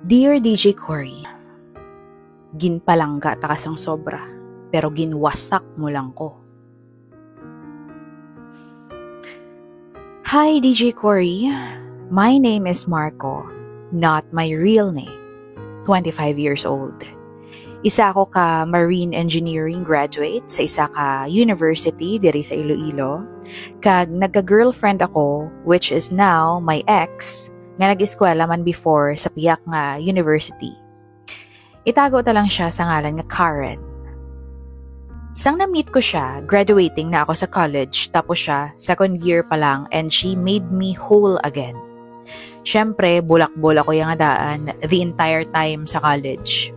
Dear DJ Cory, ginpalangga ta kasang sobra, pero ginwasak mo lang ko. Hi DJ Cory, my name is Marco, not my real name, 25 years old. Isa ako ka marine engineering graduate sa isa ka university diri sa Iloilo, kag nagka-girlfriend ako which is now my ex, nga nag-eskwela man before sa piyak nga university. Itago ta lang siya sa ngalan nga Karen. Sang na-meet ko siya, graduating na ako sa college, tapos siya, second year pa lang, and she made me whole again. Siyempre, bulak-bulak ko yung daan the entire time sa college.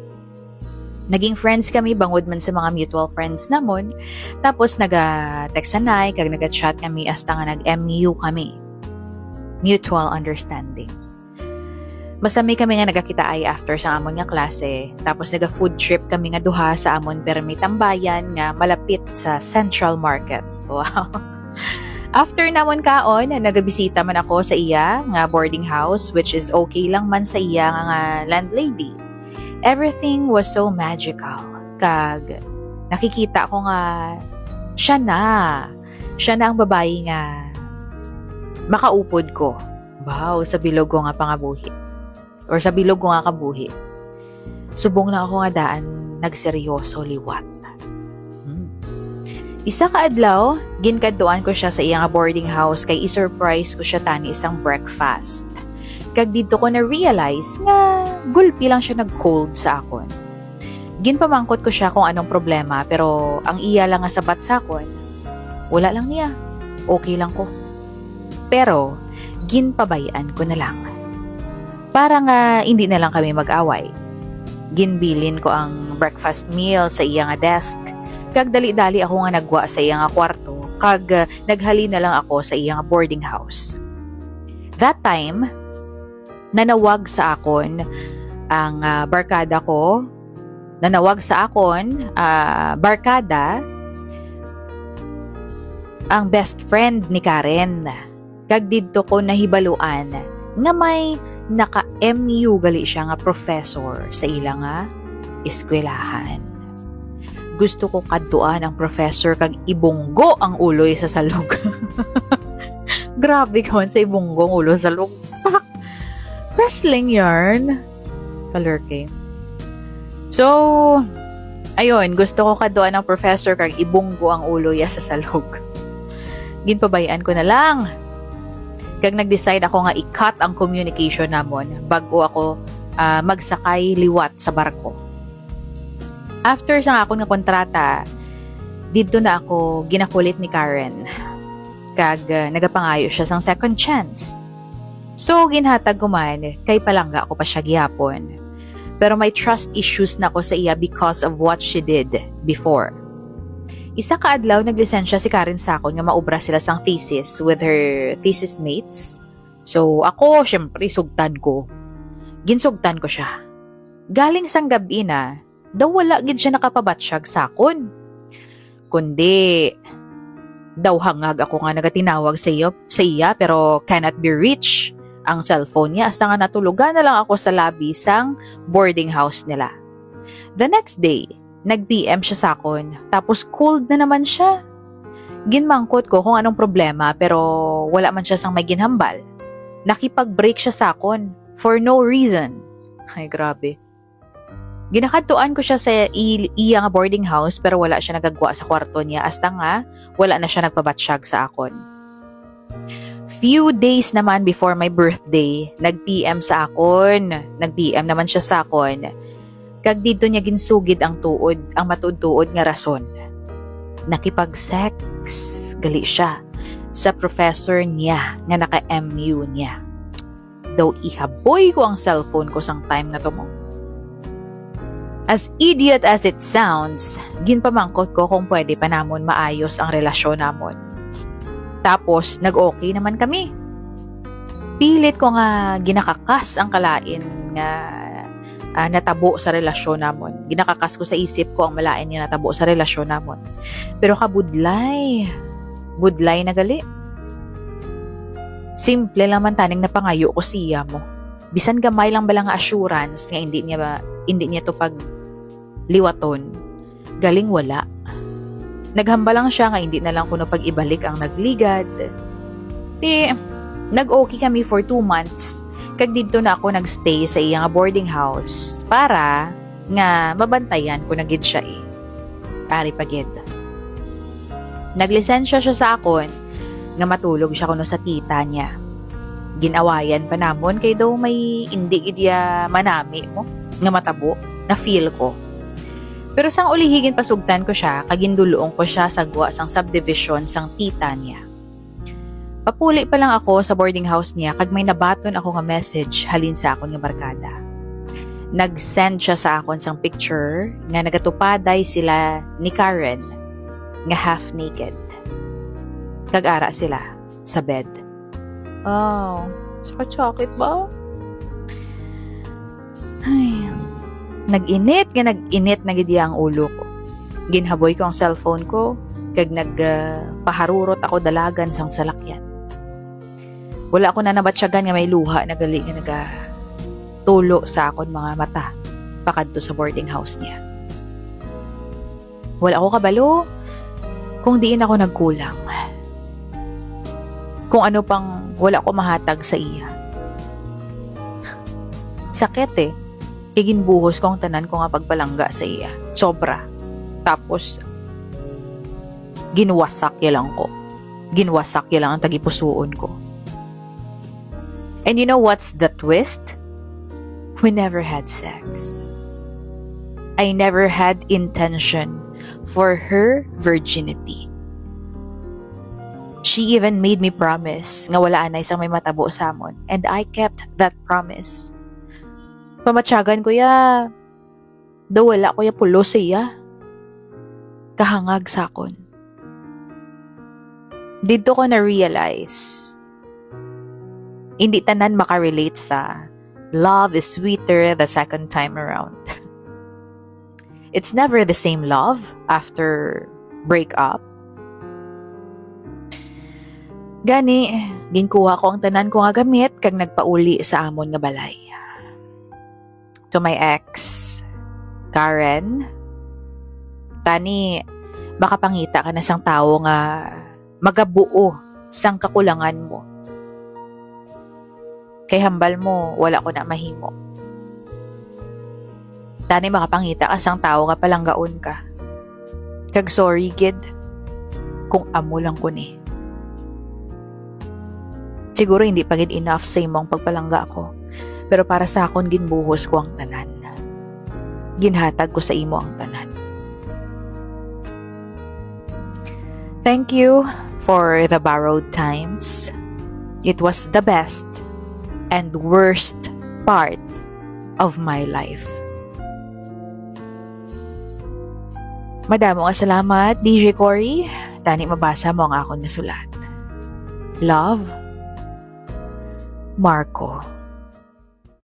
Naging friends kami bangod man sa mga mutual friends namon, tapos naga-textanay, kag naga-chat kami hasta nga nag-MU kami. Mutual understanding. Masami kami nga nagakita ay after sa amon nga klase, tapos naga-food trip kami nga duha sa amon permi tambayan nga malapit sa Central Market. Wow! After namon kaon, nagabisita man ako sa iya nga boarding house, which is okay lang man sa iya nga landlady. Everything was so magical. Kag nakikita ko nga siya na ang babae nga makaupod ko. Wow, sa bilog ko nga pangabuhi. Or sa bilog ko nga kabuhi. Subong na ako nga daan nagseryoso liwat. Isa ka adlaw, ginkaduan ko siya sa iyang boarding house kay i-surprise ko siya tani isang breakfast. Kag dito ko na-realize nga gulpi lang siya nag-cold sa akon. Ginpamangkot ko siya kung anong problema, pero ang iya lang nga sabat sa akon, wala lang niya. Okay lang ko. Pero ginpabayaan ko na lang. Para nga hindi na lang kami mag-away. Ginbilin ko ang breakfast meal sa iya nga desk. Kag dali-dali ako nga nagwa sa iya nga kwarto. Kag naghali na lang ako sa iya nga boarding house. That time, nanawag sa akon ang barkada ko. Nanawag sa akon, barkada, ang best friend ni Karen. Kag didto ko nahibaluan nga may naka-MU gali siya nga professor sa ilang nga eskwelahan. Gusto ko kadtuan ang professor kag ibunggo ang uloy sa salog. Grabe kawan sa ibunggo ang ulo sa salog. Wrestling yarn. Kalurke. So, ayun, gusto ko kadtuan ang professor kag ibunggo ang ulo ya sa salog. Ginpabayaan ko na lang. Kag nag-decide ako nga i-cut ang communication namon bago ako magsakay liwat sa barko. After sa akong nga kontrata, dito na ako ginakulit ni Karen. Kag nagapangayo siya sang second chance. So, ginhatag ko man, kay palangga ako pa siya gihapon. Pero may trust issues na ako sa iya because of what she did before. Isa ka adlaw naglisensya si Karen sa akon nga maubra sila sang thesis with her thesis mates. So ako, syempre, sugtan ko. Ginsugtan ko siya. Galing sang gabi na, daw wala gid siya nakapabatsyag sa akon. Kundi, daw hangag ako nga nagatinawag sa iya pero cannot be reached ang cellphone niya. Hasta nga natulugan na lang ako sa lobby sang boarding house nila. The next day, nag-PM siya sa akon, tapos cold na naman siya. Ginmangkot ko kung anong problema, pero wala man siya sang may ginhambal. Nakipag-break siya sa akon, for no reason. Ay, grabe. Ginakadtuan ko siya sa iya nga boarding house, pero wala siya nagagwa sa kwarto niya, hasta nga, wala na siya nagpabatsyag sa akon. Few days naman before my birthday, nag-PM sa akon. Nag-PM naman siya sa akon. Kag dito niya ginsugid ang matud-tuod nga rason. Nakipag-sex gali siya sa professor niya nga naka-MU niya. Daw ihaboy ko ang cellphone ko sang time na to mo. As idiot as it sounds, ginpamangkot ko kung pwede pa namon maayos ang relasyon namon. Tapos nag-okay naman kami. Pilit ko nga ginakakas ang kalain nga natabo sa relasyon namon. Ginakakas ko sa isip ko ang malain niya natabo sa relasyon namon. Pero kabudlay na gali. Simple lang man taning napangayo ko siya mo. bisan gamay lang balang assurance nga hindi niya to pag liwaton, galing wala. Naghamba lang siya nga hindi na lang kuno pag ibalik ang nagligad. Nag-okay kami for 2 months. Kag dito na ako nagstay sa iyang boarding house para nga mabantayan ko na gid siya Ari pagid. Naglisensya siya sa akon nga matulog siya kuno sa tita niya. Ginawayan pa namon kay daw may indi gidya manami mo nga matabo na feel ko. Pero sang ulihigin pasugtan ko siya, kaginduluong ko siya sa guwa sang subdivision sang tita niya. Papuli pa lang ako sa boarding house niya kag may nabaton ako nga message halin sa akon nga barkada. Nag-send siya sa akon sang picture nga nagatupaday sila ni Karen nga half naked. Kag-ara sila sa bed. Oh, sakit ba? Ay, nag-init na gid ang ulo ko. Ginhaboy ko ang cellphone ko kag nagpaharurot ako dalagan sang salakyan. Wala ako na nabatsyagan nga may luha na gali nga nagatulo sa akon mga mata pakadto sa boarding house niya. Wala ako kabalo kung diin ako nagkulang. Kung ano pang wala ko mahatag sa iya. Sakit Kiginbuhos ko ang tanan ko nga pagpalangga sa iya. Sobra. Tapos, ginwasak ya lang ko. Ginwasak ya lang ang tagipusuon ko. And you know what's the twist? We never had sex. I never had intention for her virginity. She even made me promise nga wala na isang may matabo sa amon. And I kept that promise. Pamatsyagan ko daw wala ko pulo sa iya. Kahangag sa akon. Dito ko na-realize, hindi tanan makarelate sa love is sweeter the second time around. It's never the same love after breakup. Gani, ginkuha ko ang tanan ko nga gamit kag nagpauli sa amon nga balay. To my ex, Karen, tani, makapangita ka na sang tao nga magabuo sang kakulangan mo. Kay hambal mo, wala ko na mahimo. Tani, makapangita ka sang tao nga palanggaon ka. Kag sorry, gid, kung amo lang ko ni. Siguro hindi pa gid enough sa imong pagpalangga ko. Pero para sa akon, ginbuhos ko ang tanan. Ginhatag ko sa imo ang tanan. Thank you for the borrowed times. It was the best and worst part of my life. Madamo nga salamat, DJ Cory. Tani mabasa mo ang akon na sulat. Love, Marco.